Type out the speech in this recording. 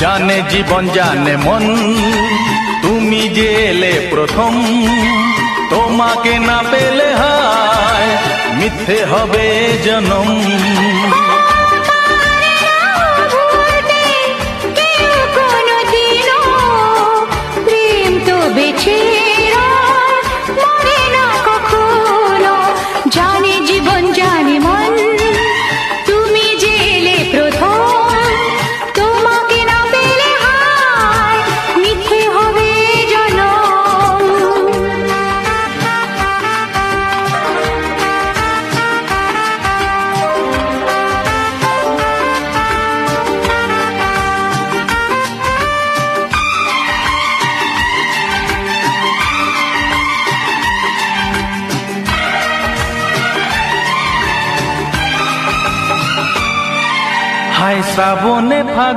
জানে জীবন জানে মন, তুমি যে এলে প্রথম, তোমাকে না পেলে হায় মিথ্যে হবে জনম। জানে জীবন জানে মন, তুমি যে এলে প্রথম, তোমাকে না পেলে হায় মিথ্যে হবে জনম। হায় শ্রাবণে